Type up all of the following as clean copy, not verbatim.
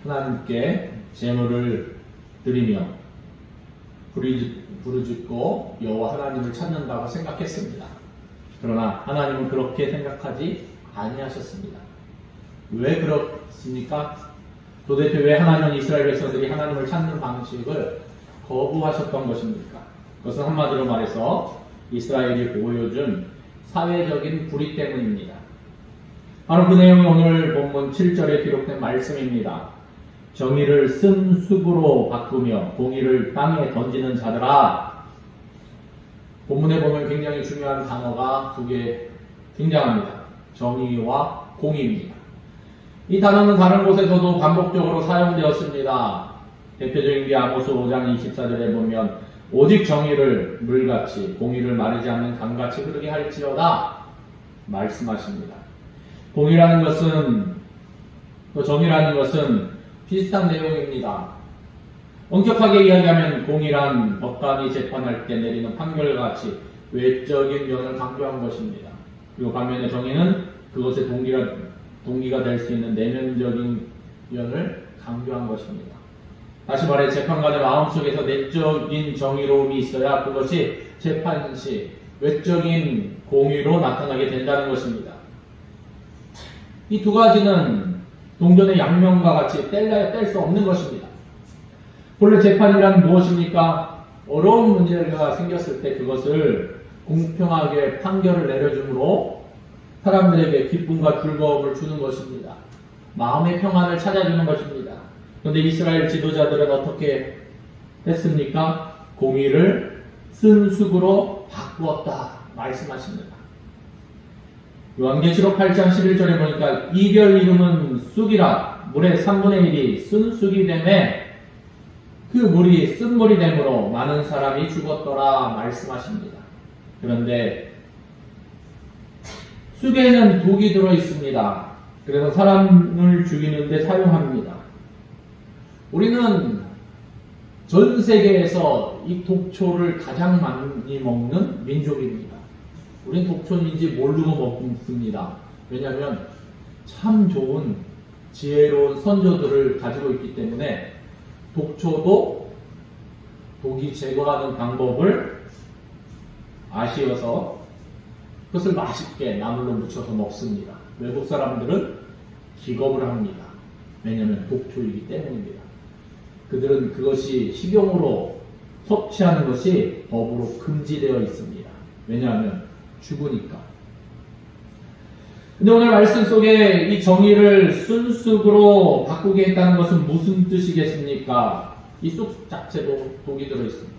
하나님께 제물을 드리며 부르짖고 여호와 하나님을 찾는다고 생각했습니다. 그러나 하나님은 그렇게 생각하지 아니하셨습니다. 왜 그렇습니까? 도대체 왜 하나님은 이스라엘 백성들이 하나님을 찾는 방식을 거부하셨던 것입니까? 그것은 한마디로 말해서 이스라엘이 보여준 사회적인 불의 때문입니다. 바로 그 내용이 오늘 본문 7절에 기록된 말씀입니다. 정의를 쓴 쑥으로 바꾸며 공의를 땅에 던지는 자들아. 본문에 보면 굉장히 중요한 단어가 두 개 등장합니다. 정의와 공의입니다. 이 단어는 다른 곳에서도 반복적으로 사용되었습니다. 대표적인 게 아모스 5장 24절에 보면 오직 정의를 물같이 공의를 마르지 않는 강같이 흐르게 할지어다 말씀하십니다. 공의라는 것은 또 정의라는 것은 비슷한 내용입니다. 엄격하게 이야기하면 공의란 법관이 재판할 때 내리는 판결같이 외적인 면을 강조한 것입니다. 그리고 반면에 정의는 그것의 동기가 될 수 있는 내면적인 면을 강조한 것입니다. 다시 말해 재판관의 마음속에서 내적인 정의로움이 있어야 그것이 재판 시 외적인 공의로 나타나게 된다는 것입니다. 이 두 가지는 동전의 양면과 같이 뗄 수 없는 것입니다. 본래 재판이란 무엇입니까? 어려운 문제가 생겼을 때 그것을 공평하게 판결을 내려줌으로 사람들에게 기쁨과 즐거움을 주는 것입니다. 마음의 평안을 찾아주는 것입니다. 그런데 이스라엘 지도자들은 어떻게 했습니까? 공의를 쓴 쑥으로 바꾸었다 말씀하십니다. 요한계시록 8장 11절에 보니까 이별 이름은 쑥이라 물의 3분의 1이 쓴 쑥이 되매 그 물이 쓴 물이 되므로 많은 사람이 죽었더라 말씀하십니다. 그런데 쑥에는 독이 들어 있습니다. 그래서 사람을 죽이는 데 사용합니다. 우리는 전 세계에서 이 독초를 가장 많이 먹는 민족입니다. 우린 독초인지 모르고 먹습니다. 왜냐하면 참 좋은 지혜로운 선조들을 가지고 있기 때문에 독초도 독이 제거하는 방법을 아시어서 그것을 맛있게 나물로 무쳐서 먹습니다. 외국 사람들은 기겁을 합니다. 왜냐하면 독초이기 때문입니다. 그들은 그것이 식용으로 섭취하는 것이 법으로 금지되어 있습니다. 왜냐하면 죽으니까. 근데 오늘 말씀 속에 이 정의를 쓴 쑥으로 바꾸게 했다는 것은 무슨 뜻이겠습니까? 이 쑥 자체도 독이 들어있습니다.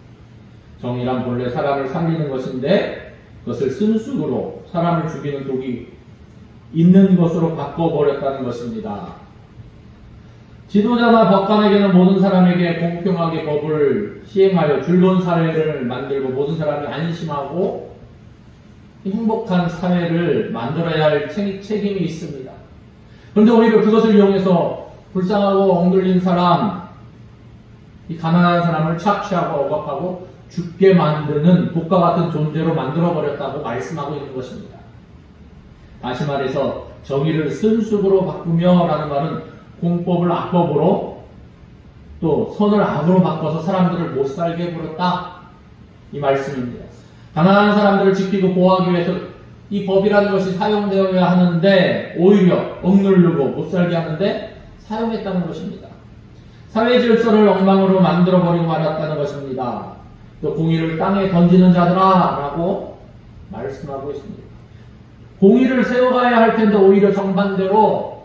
정의란 본래 사람을 살리는 것인데 그것을 쓴 쑥으로 사람을 죽이는 독이 있는 것으로 바꿔버렸다는 것입니다. 지도자나 법관에게는 모든 사람에게 공평하게 법을 시행하여 즐거운 사회를 만들고 모든 사람이 안심하고 행복한 사회를 만들어야 할 책임이 있습니다. 그런데 오히려 그것을 이용해서 불쌍하고 억눌린 사람, 이 가난한 사람을 착취하고 억압하고 죽게 만드는 독과 같은 존재로 만들어버렸다고 말씀하고 있는 것입니다. 다시 말해서 정의를 쓴 쑥으로 바꾸며 라는 말은 공법을 악법으로 또 선을 악으로 바꿔서 사람들을 못살게 해버렸다 이 말씀입니다. 가난한 사람들을 지키고 보호하기 위해서 이 법이라는 것이 사용되어야 하는데 오히려 억누르고 못살게 하는데 사용했다는 것입니다. 사회 질서를 엉망으로 만들어버리고 말았다는 것입니다. 또 공의를 땅에 던지는 자들아 라고 말씀하고 있습니다. 공의를 세워가야 할 텐데 오히려 정반대로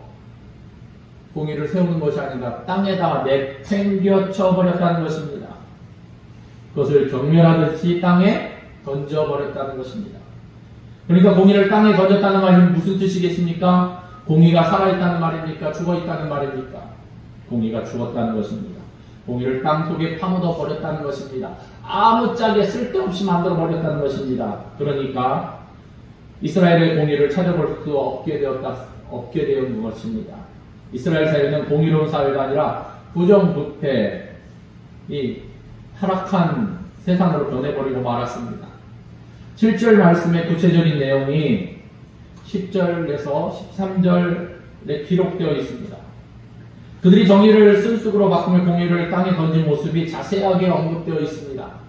공의를 세우는 것이 아니라 땅에다가 내팽겨쳐 버렸다는 것입니다. 그것을 경멸하듯이 땅에 던져버렸다는 것입니다. 그러니까 공의를 땅에 던졌다는 말이 무슨 뜻이겠습니까? 공의가 살아있다는 말입니까? 죽어있다는 말입니까? 공의가 죽었다는 것입니다. 공의를 땅속에 파묻어 버렸다는 것입니다. 아무짝에 쓸데없이 만들어 버렸다는 것입니다. 그러니까 이스라엘의 공의를 찾아볼 수 없게 된 것입니다. 이스라엘 사회는 공의로운 사회가 아니라 부정부패, 이 타락한 세상으로 변해버리고 말았습니다. 7절 말씀의 구체적인 내용이 10절에서 13절에 기록되어 있습니다. 그들이 정의를 쓴쑥으로 바꾸며 공의를 땅에 던진 모습이 자세하게 언급되어 있습니다.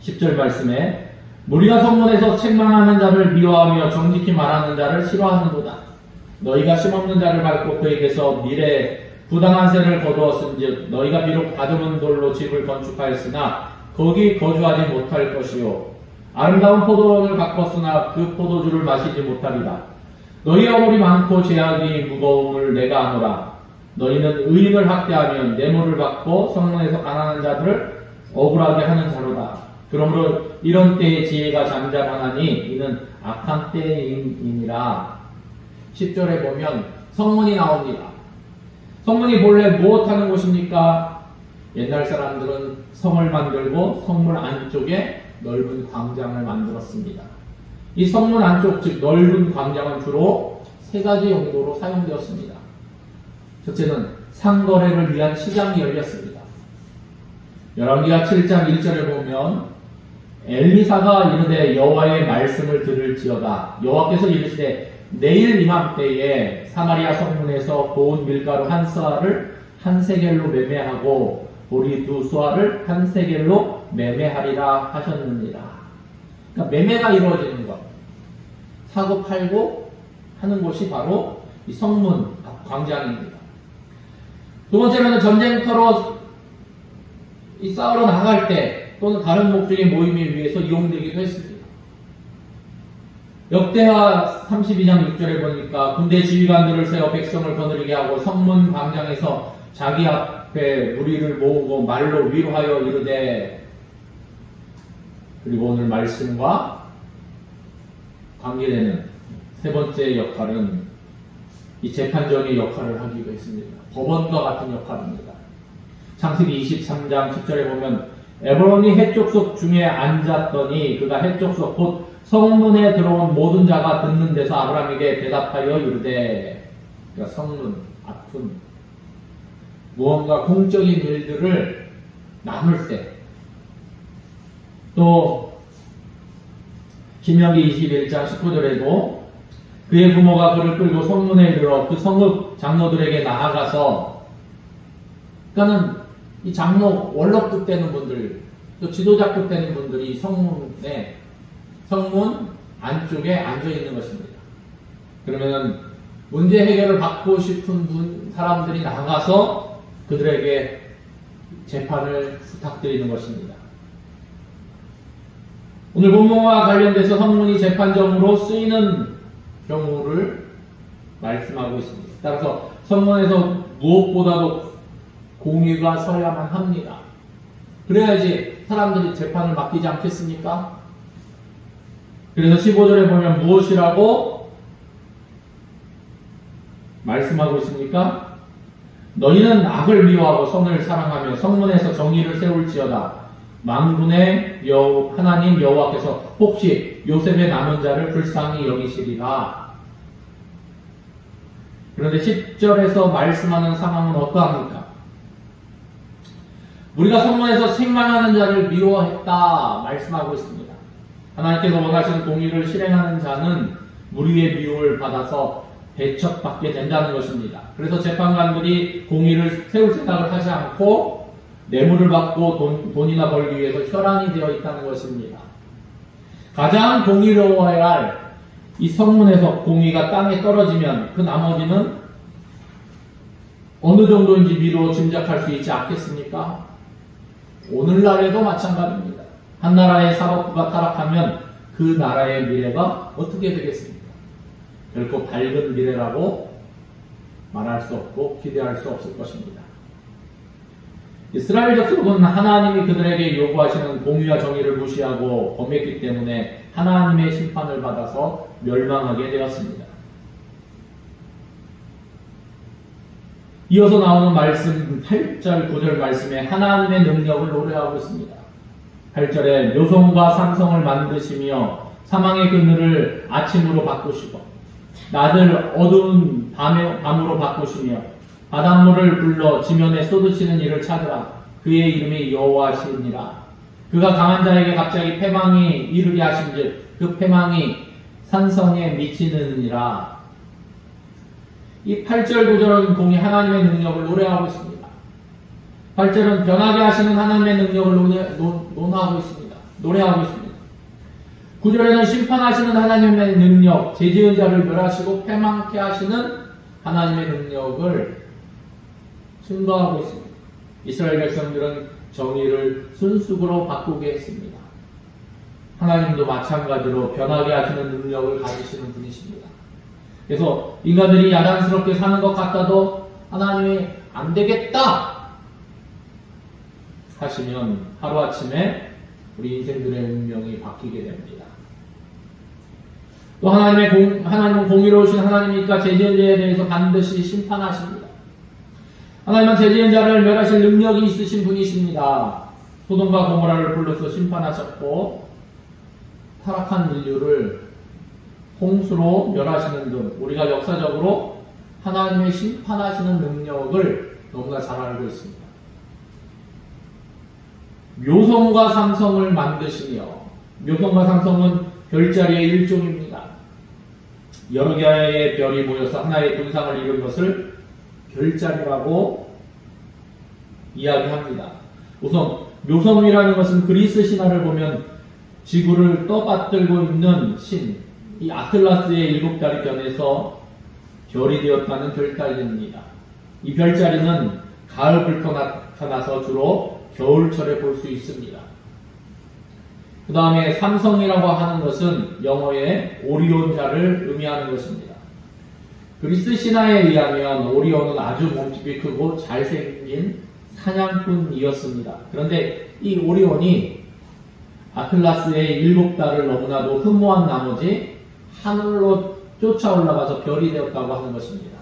10절 말씀에 무리가 성문에서 책망하는 자를 미워하며 정직히 말하는 자를 싫어하는도다. 너희가 심없는 자를 밟고 그에게서 미래에 부당한 세를 거두었은즉 너희가 비록 다듬은 돌로 집을 건축하였으나 거기 거주하지 못할 것이요 아름다운 포도원을 가꿨으나 그 포도주를 마시지 못하리라. 너희 어물이 많고 죄악이 무거움을 내가 아노라. 너희는 의인을 학대하면 뇌물을 받고 성문에서 가난한 자들을 억울하게 하는 자로다. 그러므로 이런 때에 지혜가 잠잠하나니 이는 악한 때임이니라. 10절에 보면 성문이 나옵니다. 성문이 본래 무엇하는 곳입니까? 옛날 사람들은 성을 만들고 성문 안쪽에 넓은 광장을 만들었습니다. 이 성문 안쪽, 즉 넓은 광장은 주로 세 가지 용도로 사용되었습니다. 첫째는 상거래를 위한 시장이 열렸습니다. 열왕기하 7장 1절에 보면 엘리사가 이르되 여호와의 말씀을 들을지어다. 여호와께서 이르시되 내일 이맘때에 사마리아 성문에서 고운 밀가루 한 스아를 한 세겔로 매매하고 보리 두 스아를 한 세겔로 매매하리라 하셨느니라. 그러니까 매매가 이루어지는 것, 사고 팔고 하는 곳이 바로 이 성문 광장입니다. 두 번째로는 전쟁터로 이 싸우러 나갈 때 또는 다른 목적의 모임에 위해서 이용되기도 했습니다. 역대하 32장 6절에 보니까 군대 지휘관들을 세워 백성을 거느리게 하고 성문 광장에서 자기 앞에 무리를 모으고 말로 위로하여 이르되. 그리고 오늘 말씀과 관계되는 세 번째 역할은 이 재판정의 역할을 하기도 했습니다. 법원과 같은 역할입니다. 창세기 23장 10절에 보면 에브론이 해족속 중에 앉았더니 그가 해족속 곧 성문에 들어온 모든 자가 듣는 데서 아브라함에게 대답하여 이르되. 그러니까 성문, 아픔, 무언가 공적인 일들을 나눌 때, 또 신명기 21장 19절에도 그의 부모가 그를 끌고 성문에 이르러 그 성읍 장로들에게 나아가서, 그러니까는 이 장로 원로급 되는 분들, 또 지도자급 되는 분들이 성문 안쪽에 앉아 있는 것입니다. 그러면은 문제 해결을 받고 싶은 사람들이 나가서 그들에게 재판을 부탁드리는 것입니다. 오늘 본문과 관련돼서 성문이 재판정으로 쓰이는 경우를 말씀하고 있습니다. 따라서 성문에서 무엇보다도 공의가 서야만 합니다. 그래야지 사람들이 재판을 맡기지 않겠습니까? 그래서 15절에 보면 무엇이라고 말씀하고 있습니까? 너희는 악을 미워하고 선을 사랑하며 성문에서 정의를 세울지어다. 만군의 하나님 여호와께서 혹시 요셉의 남은 자를 불쌍히 여기시리라. 그런데 10절에서 말씀하는 상황은 어떠합니까? 우리가 성문에서 책망하는 자를 미워했다 말씀하고 있습니다. 하나님께서 원하시는 공의를 실행하는 자는 무리의 미움을 받아서 배척받게 된다는 것입니다. 그래서 재판관들이 공의를 세울 생각을 하지 않고 뇌물을 받고 돈이나 벌기 위해서 혈안이 되어 있다는 것입니다. 가장 공의로워야 할 이 성문에서 공의가 땅에 떨어지면 그 나머지는 어느 정도인지 미루어 짐작할 수 있지 않겠습니까? 오늘날에도 마찬가지입니다. 한 나라의 사법부가 타락하면 그 나라의 미래가 어떻게 되겠습니까? 결코 밝은 미래라고 말할 수 없고 기대할 수 없을 것입니다. 이스라엘 족속은 하나님이 그들에게 요구하시는 공의와 정의를 무시하고 범했기 때문에 하나님의 심판을 받아서 멸망하게 되었습니다. 이어서 나오는 말씀 8절 9절 말씀에 하나님의 능력을 노래하고 있습니다. 8절에 묘성과 삼성을 만드시며 사망의 그늘을 아침으로 바꾸시고 낮을 어두운 밤으로 바꾸시며 바닷물을 불러 지면에 쏟으시는 이를 찾으라. 그의 이름이 여호와시니라. 그가 강한 자에게 갑자기 패망이 이르게 하신즉 그 패망이 산성에 미치느니라. 이 8절 9절은 공이 하나님의 능력을 노래하고 있습니다. 8절은 변하게 하시는 하나님의 능력을 논하고 있습니다. 노래하고 있습니다. 9절에는 심판하시는 하나님의 능력, 죄지은 자를 멸하시고 패망케 하시는 하나님의 능력을 증거하고 있습니다. 이스라엘 백성들은 정의를 순수으로 바꾸게 했습니다. 하나님도 마찬가지로 변하게 하시는 능력을 가지시는 분이십니다. 그래서 인간들이 야단스럽게 사는 것 같아도 하나님이 안 되겠다 하시면 하루아침에 우리 인생들의 운명이 바뀌게 됩니다. 또 하나님은 공의로우신 하나님이니까 죄지은 자에 대해서 반드시 심판하십니다. 하나님은 죄지은 자를 멸하실 능력이 있으신 분이십니다. 소돔과 고모라를 불러서 심판하셨고 타락한 인류를 홍수로 멸하시는 등 우리가 역사적으로 하나님의 심판하시는 능력을 너무나 잘 알고 있습니다. 묘성과 삼성을 만드시며, 묘성과 삼성은 별자리의 일종입니다. 여러 개의 별이 모여서 하나의 군상을 이룬 것을 별자리라고 이야기합니다. 우선 묘성이라는 것은 그리스 신화를 보면 지구를 떠받들고 있는 신, 이 아틀라스의 7달이 변해서 별이 되었다는 별자리입니다. 이 별자리는 가을부터 나타나서 주로 겨울철에 볼 수 있습니다. 그 다음에 삼성이라고 하는 것은 영어의 오리온자를 의미하는 것입니다. 그리스 신화에 의하면 오리온은 아주 몸집이 크고 잘생긴 사냥꾼이었습니다. 그런데 이 오리온이 아틀라스의 7달을 너무나도 흠모한 나머지 하늘로 쫓아 올라가서 별이 되었다고 하는 것입니다.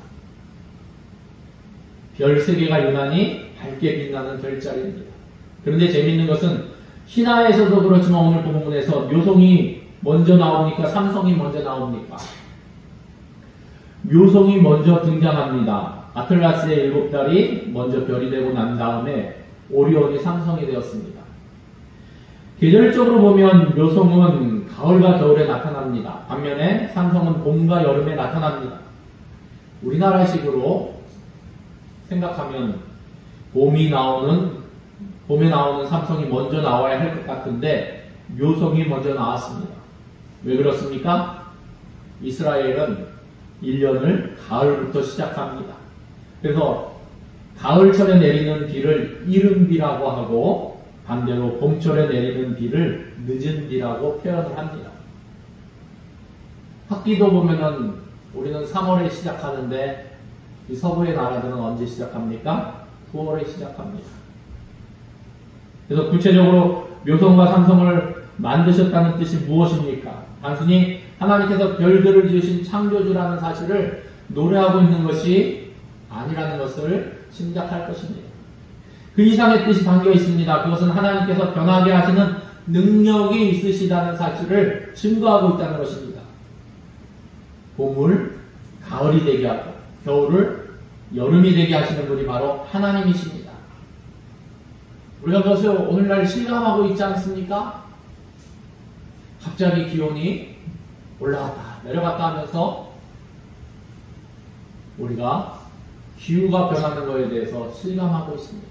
별 3개가 유난히 밝게 빛나는 별자리입니다. 그런데 재미있는 것은 신화에서도 그렇지만 오늘 본문에서 묘성이 먼저 나오니까 삼성이 먼저 나옵니까? 묘성이 먼저 등장합니다. 아틀라스의 7달이 먼저 별이 되고 난 다음에 오리온이 삼성이 되었습니다. 계절적으로 보면 묘성은 가을과 겨울에 나타납니다. 반면에 삼성은 봄과 여름에 나타납니다. 우리나라식으로 생각하면 봄에 나오는 삼성이 먼저 나와야 할 것 같은데 묘성이 먼저 나왔습니다. 왜 그렇습니까? 이스라엘은 1년을 가을부터 시작합니다. 그래서 가을철에 내리는 비를 이른 비라고 하고 반대로 봄철에 내리는 비를 늦은 비라고 표현을 합니다. 학기도 보면은 우리는 3월에 시작하는데 이 서부의 나라들은 언제 시작합니까? 9월에 시작합니다. 그래서 구체적으로 묘성과 삼성을 만드셨다는 뜻이 무엇입니까? 단순히 하나님께서 별들을 지으신 창조주라는 사실을 노래하고 있는 것이 아니라는 것을 짐작할 것입니다. 그 이상의 뜻이 담겨 있습니다. 그것은 하나님께서 변하게 하시는 능력이 있으시다는 사실을 증거하고 있다는 것입니다. 봄을 가을이 되게 하고 겨울을 여름이 되게 하시는 분이 바로 하나님이십니다. 우리가 그것을 오늘날 실감하고 있지 않습니까? 갑자기 기온이 올라갔다 내려갔다 하면서 우리가 기후가 변하는 것에 대해서 실감하고 있습니다.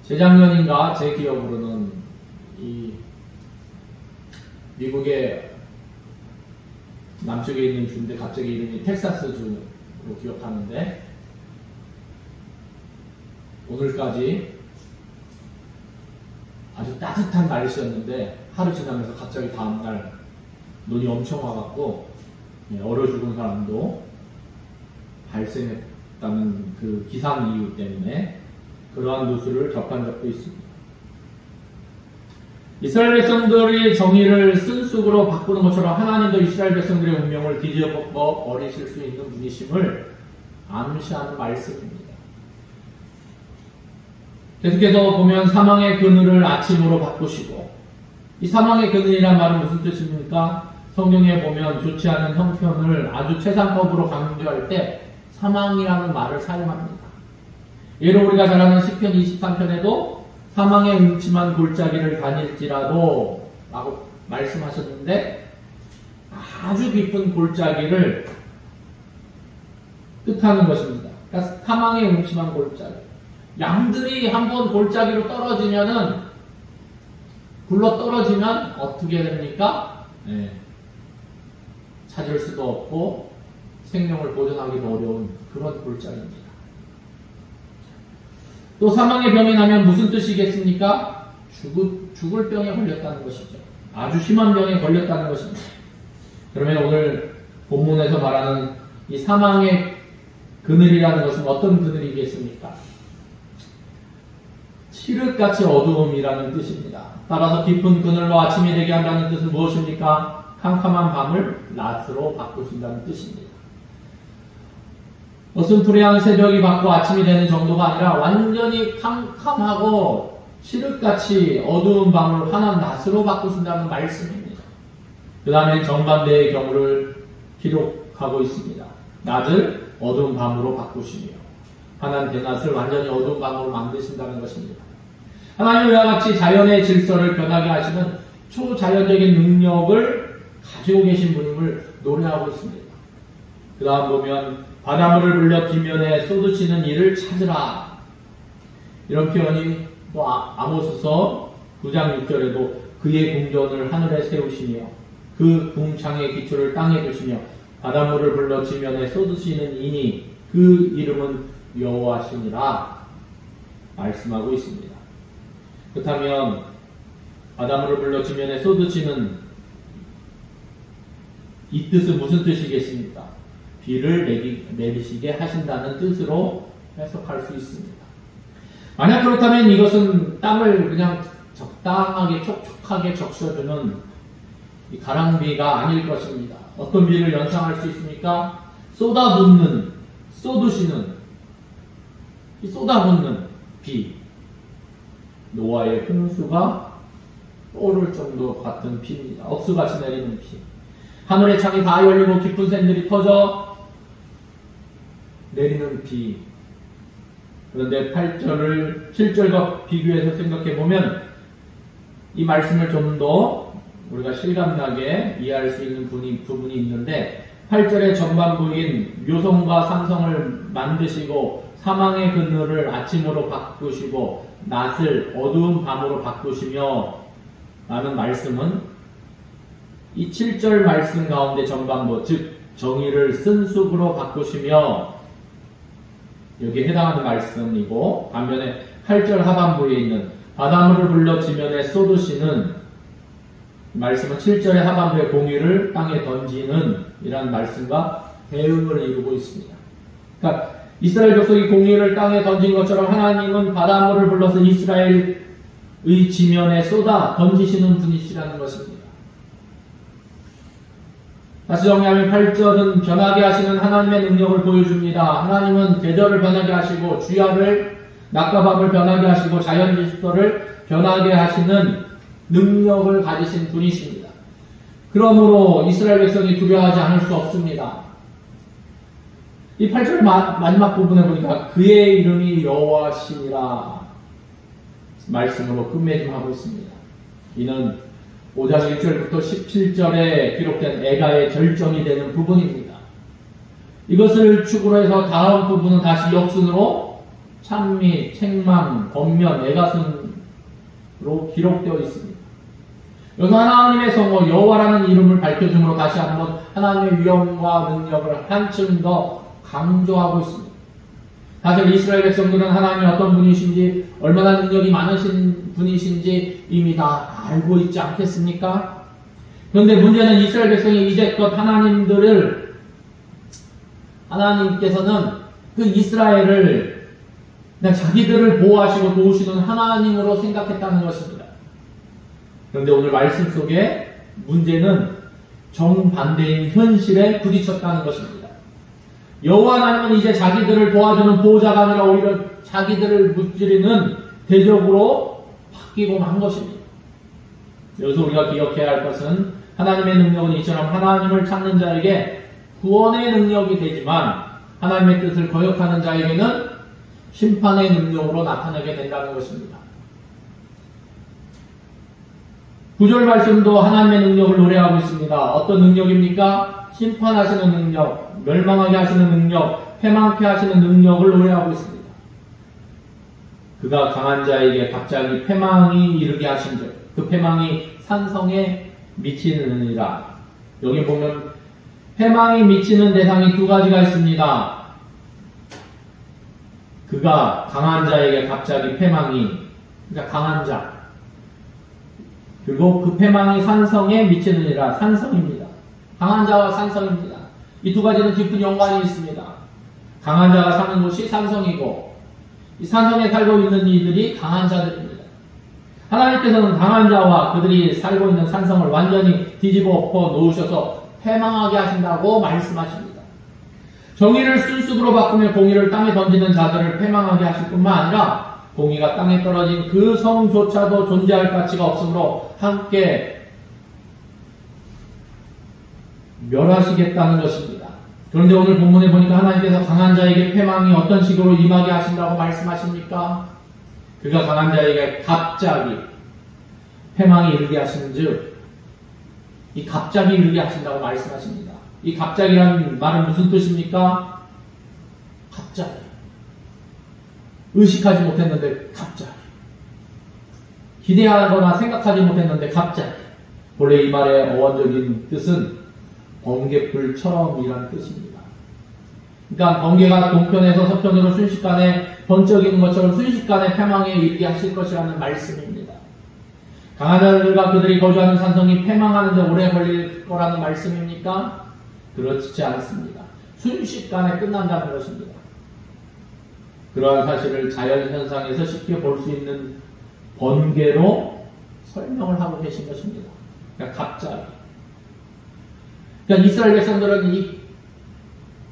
재작년인가 제 기억으로는 이 미국의 남쪽에 있는 주인데 갑자기 이름이 텍사스주로 기억하는데 오늘까지 아주 따뜻한 날씨였는데 하루 지나면서 갑자기 다음날 눈이 엄청 와갖고 얼어 죽은 사람도 발생했다는 그 기상 이유 때문에 그러한 뉴스를 접한 적도 있습니다. 이스라엘 백성들이 정의를 쓴쑥으로 바꾸는 것처럼 하나님도 이스라엘 백성들의 운명을 뒤집어 버리실 수 있는 분이심을 암시하는 말씀입니다. 계속해서 보면 사망의 그늘을 아침으로 바꾸시고, 이 사망의 그늘이란 말은 무슨 뜻입니까? 성경에 보면 좋지 않은 형편을 아주 최상급으로 강조할 때 사망이라는 말을 사용합니다. 예로 우리가 잘 아는 시편 23편에도 사망의 음침한 골짜기를 다닐지라도 라고 말씀하셨는데 아주 깊은 골짜기를 뜻하는 것입니다. 그러니까 사망의 음침한 골짜기. 양들이 한번 골짜기로 떨어지면은, 굴러 떨어지면 어떻게 됩니까? 네. 찾을 수도 없고 생명을 보존하기도 어려운 그런 골짜기입니다. 또 사망의 병이 나면 무슨 뜻이겠습니까? 죽을 병에 걸렸다는 것이죠. 아주 심한 병에 걸렸다는 것입니다. 그러면 오늘 본문에서 말하는 이 사망의 그늘이라는 것은 어떤 그늘이겠습니까? 칠흑같이 어두움이라는 뜻입니다. 따라서 깊은 그늘로 아침이 되게 한다는 뜻은 무엇입니까? 캄캄한 밤을 낮으로 바꾸신다는 뜻입니다. 어슴푸레한 새벽이 바뀌고 아침이 되는 정도가 아니라 완전히 캄캄하고 칠흑같이 어두운 밤을 환한 낮으로 바꾸신다는 말씀입니다. 그 다음에 정반대의 경우를 기록하고 있습니다. 낮을 어두운 밤으로 바꾸시며 환한 대낮을 완전히 어두운 밤으로 만드신다는 것입니다. 하나님은 이와 같이 자연의 질서를 변하게 하시는 초자연적인 능력을 가지고 계신 분임을 노래하고 있습니다. 그 다음 보면 바닷물을 불려 비면에 쏟으시는 이를 찾으라. 이런 표현이 또 아모스서 9장 6절에도 그의 궁전을 하늘에 세우시며 그 궁창의 기초를 땅에 두시며 바닷물을 불러 지면에 쏟으시는 이니 그 이름은 여호와시니라 말씀하고 있습니다. 그렇다면 바닷물을 불러 지면에 쏟으시는 이 뜻은 무슨 뜻이겠습니까? 비를 내리시게 하신다는 뜻으로 해석할 수 있습니다. 만약 그렇다면 이것은 땅을 그냥 적당하게 촉촉하게 적셔주는 이 가랑비가 아닐 것입니다. 어떤 비를 연상할 수 있습니까? 쏟아붓는, 쏟으시는, 이 쏟아붓는 비. 노아의 홍수가 떠오를 정도 같은 비입니다. 억수같이 내리는 비. 하늘의 창이 다 열리고 깊은 샘들이 터져 내리는 비. 그런데 8절을 7절과 비교해서 생각해보면 이 말씀을 좀 더 우리가 실감나게 이해할 수 있는 부분이 있는데 8절의 전반부인 묘성과 삼성을 만드시고 사망의 그늘을 아침으로 바꾸시고 낮을 어두운 밤으로 바꾸시며 라는 말씀은 이 7절 말씀 가운데 전반부 즉 정의를 쓴 숲으로 바꾸시며 여기에 해당하는 말씀이고 반면에 8절 하반부에 있는 바닷물을 불러 지면에 쏟으시는 말씀은 7절의 하반부의 공의를 땅에 던지는 이라는 말씀과 대응을 이루고 있습니다. 그러니까 이스라엘 족속이 공의를 땅에 던진 것처럼 하나님은 바닷물을 불러서 이스라엘의 지면에 쏟아 던지시는 분이시라는 것입니다. 다시 정리하면 8절은 변하게 하시는 하나님의 능력을 보여줍니다. 하나님은 계절을 변하게 하시고 주야를 낮과 밤을 변하게 하시고 자연 질서를 변하게 하시는 능력을 가지신 분이십니다. 그러므로 이스라엘 백성이 두려워하지 않을 수 없습니다. 이 8절 마지막 부분에 보니까 그의 이름이 여호와시니라 말씀으로 끝맺음하고 있습니다. 이는 5장 1절부터 17절에 기록된 애가의 절정이 되는 부분입니다. 이것을 축으로 해서 다음 부분은 다시 역순으로 찬미, 책망, 권면, 애가순으로 기록되어 있습니다. 여기서 하나님의 성호 여호와라는 이름을 밝혀줌으로 다시 한번 하나님의 위엄과 능력을 한층 더 강조하고 있습니다. 사실 이스라엘 백성들은 하나님이 어떤 분이신지 얼마나 능력이 많으신 분이신지 이미 다 알고 있지 않겠습니까? 그런데 문제는 이스라엘 백성이 이제껏 하나님께서는 그 이스라엘을 그냥 자기들을 보호하시고 도우시는 하나님으로 생각했다는 것입니다. 그런데 오늘 말씀 속에 문제는 정반대인 현실에 부딪혔다는 것입니다. 여호와 하나님은 이제 자기들을 도와주는 보호자가 아니라 오히려 자기들을 무찌르는 대적으로 바뀌고 만 것입니다. 여기서 우리가 기억해야 할 것은 하나님의 능력은 이처럼 하나님을 찾는 자에게 구원의 능력이 되지만 하나님의 뜻을 거역하는 자에게는 심판의 능력으로 나타나게 된다는 것입니다. 9절 말씀도 하나님의 능력을 노래하고 있습니다. 어떤 능력입니까? 심판하시는 능력, 멸망하게 하시는 능력, 패망케 하시는 능력을 노래하고 있습니다. 그가 강한 자에게 갑자기 패망이 이르게 하신즉 그 패망이 산성에 미치느니라. 여기 보면 패망이 미치는 대상이 두 가지가 있습니다. 그가 강한 자에게 갑자기 패망이, 그러니까 강한 자, 그리고 그 패망이 산성에 미치느니라. 산성입니다. 강한 자와 산성입니다. 이 두 가지는 깊은 연관이 있습니다. 강한 자가 사는 곳이 산성이고 이 산성에 살고 있는 이들이 강한 자들입니다. 하나님께서는 강한 자와 그들이 살고 있는 산성을 완전히 뒤집어 엎어 놓으셔서 패망하게 하신다고 말씀하십니다. 정의를 순수로 바꾸며 공의를 땅에 던지는 자들을 패망하게 하실 뿐만 아니라 공의가 땅에 떨어진 그 성조차도 존재할 가치가 없으므로 함께 멸하시겠다는 것입니다. 그런데 오늘 본문에 보니까 하나님께서 강한 자에게 패망이 어떤 식으로 임하게 하신다고 말씀하십니까? 그가 강한 자에게 갑자기 패망이 이르게 하신즉 이 갑자기 이르게 하신다고 말씀하십니다. 이 갑자기라는 말은 무슨 뜻입니까? 갑자기. 의식하지 못했는데 갑자기. 기대하거나 생각하지 못했는데 갑자기. 본래 이 말의 어원적인 뜻은 번개불처럼이라는 뜻입니다. 그러니까 번개가 동편에서 서편으로 순식간에 번쩍이는 것처럼 순식간에 패망에 이르게 하실 것이라는 말씀입니다. 강한 자들과 그들이 거주하는 산성이 패망하는데 오래 걸릴 거라는 말씀입니까? 그렇지 않습니다. 순식간에 끝난다는 것입니다. 그러한 사실을 자연현상에서 쉽게 볼 수 있는 번개로 설명을 하고 계신 것입니다. 그러니까 갑자기. 그러니까 이스라엘 백성들은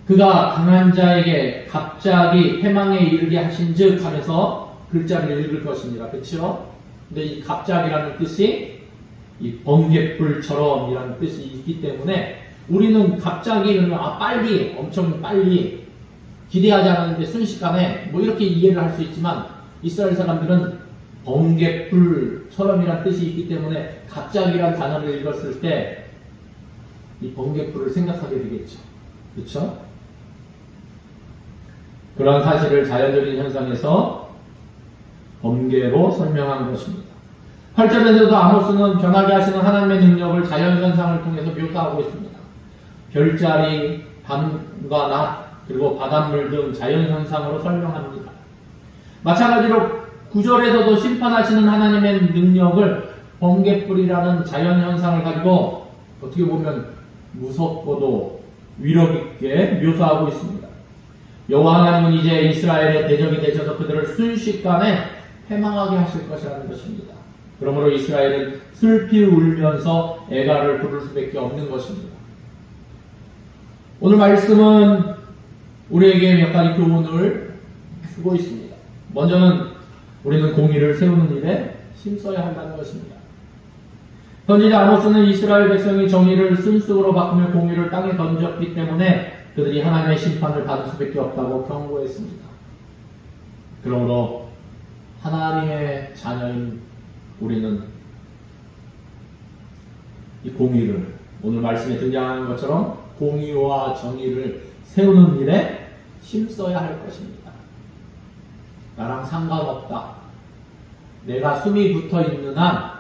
그가 강한 자에게 갑자기 패망에 이르게 하신즉 하면서 글자를 읽을 것입니다. 그렇죠? 근데 이 갑자기라는 뜻이 이 번개불처럼이라는 뜻이 있기 때문에 우리는 갑자기 이러면 빨리, 엄청 빨리 기대하지 않았는데 순식간에 뭐 이렇게 이해를 할 수 있지만 이스라엘 사람들은 번개불처럼이라는 뜻이 있기 때문에 갑자기라는 단어를 읽었을 때 이 번개불을 생각하게 되겠죠. 그렇죠? 그러한 사실을 자연적인 현상에서 번개로 설명한 것입니다. 8절에서도 아모스는 변하게 하시는 하나님의 능력을 자연현상을 통해서 묘사하고 있습니다. 별자리, 밤과 낮, 그리고 바닷물 등 자연현상으로 설명합니다. 마찬가지로 9절에서도 심판하시는 하나님의 능력을 번개불이라는 자연현상을 가지고 어떻게 보면 무섭고도 위력있게 묘사하고 있습니다. 여호와 하나님은 이제 이스라엘의 대적이 되셔서 그들을 순식간에 패망하게 하실 것이라는 것입니다. 그러므로 이스라엘은 슬피 울면서 애가를 부를 수밖에 없는 것입니다. 오늘 말씀은 우리에게 몇 가지 교훈을 주고 있습니다. 먼저는 우리는 공의를 세우는 일에 힘써야 한다는 것입니다. 선지자 아모스는 이스라엘 백성이 정의를 순수로 바꾸며 공의를 땅에 던졌기 때문에 그들이 하나님의 심판을 받을 수밖에 없다고 경고했습니다. 그러므로 하나님의 자녀인 우리는 이 공의를, 오늘 말씀에 등장하는 것처럼 공의와 정의를 세우는 일에 힘써야 할 것입니다. 나랑 상관없다. 내가 숨이 붙어 있는 한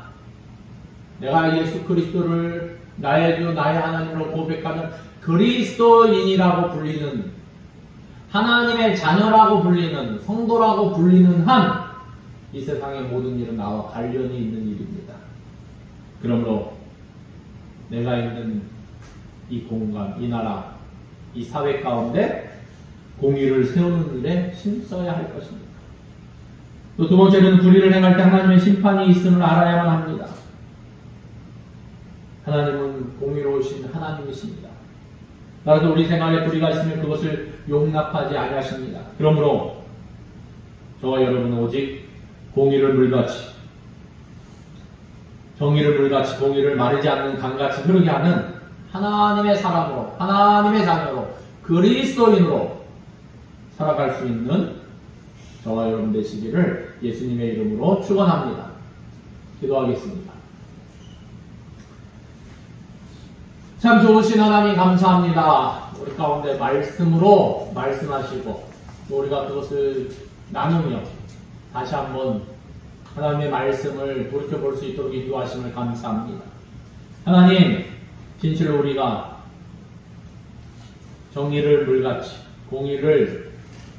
내가 예수 그리스도를 나의 주 나의 하나님으로 고백하는 그리스도인이라고 불리는, 하나님의 자녀라고 불리는, 성도라고 불리는 한 이 세상의 모든 일은 나와 관련이 있는 일입니다. 그러므로 내가 있는 이 공간, 이 나라, 이 사회 가운데 공의를 세우는 일에 힘써야 할 것입니다. 또 두 번째는 불의를 행할 때 하나님의 심판이 있음을 알아야만 합니다. 하나님은 공의로우신 하나님이십니다. 따라서 우리 생활에 불의가 있으면 그것을 용납하지 아니하십니다. 그러므로 저와 여러분은 오직 공의를 물같이, 정의를 물같이, 공의를 마르지 않는 강같이 흐르게 하는 하나님의 사람으로, 하나님의 자녀로, 그리스도인으로 살아갈 수 있는 저와 여러분 되시기를 예수님의 이름으로 축원합니다. 기도하겠습니다. 참 좋으신 하나님 감사합니다. 우리 가운데 말씀으로 말씀하시고 또 우리가 그것을 나누며 다시 한번 하나님의 말씀을 돌이켜볼 수 있도록 인도하심을 감사합니다. 하나님, 진실로 우리가 정의를 물같이, 공의를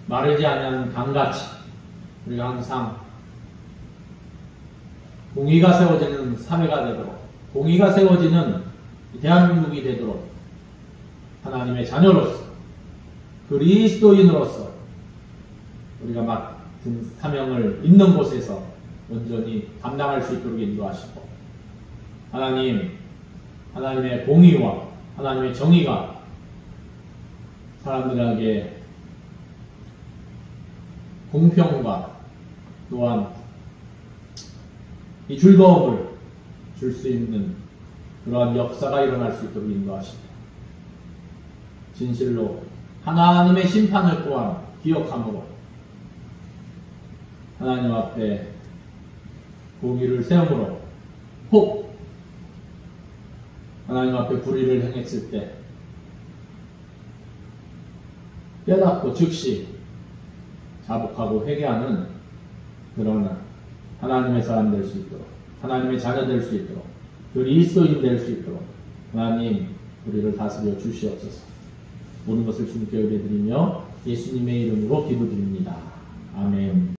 마르지 않는 강같이 우리가 항상 공의가 세워지는 사회가 되도록, 공의가 세워지는 대한민국이 되도록 하나님의 자녀로서, 그리스도인으로서 우리가 맡은 사명을 있는 곳에서 온전히 감당할 수 있도록 인도하시고, 하나님의 공의와 하나님의 정의가 사람들에게 공평과 또한 이 즐거움을 줄 수 있는 그러한 역사가 일어날 수 있도록 인도하십니다. 진실로 하나님의 심판을 또한 기억함으로 하나님 앞에 공의를 세움으로 혹 하나님 앞에 불의를 행했을 때 깨닫고 즉시 자복하고 회개하는 그런 하나님의 사람 될 수 있도록, 하나님의 자녀 될 수 있도록, 그리스도인 될 수 있도록 하나님 우리를 다스려 주시옵소서. 모든 것을 주님께 의뢰드리며 예수님의 이름으로 기도드립니다. 아멘.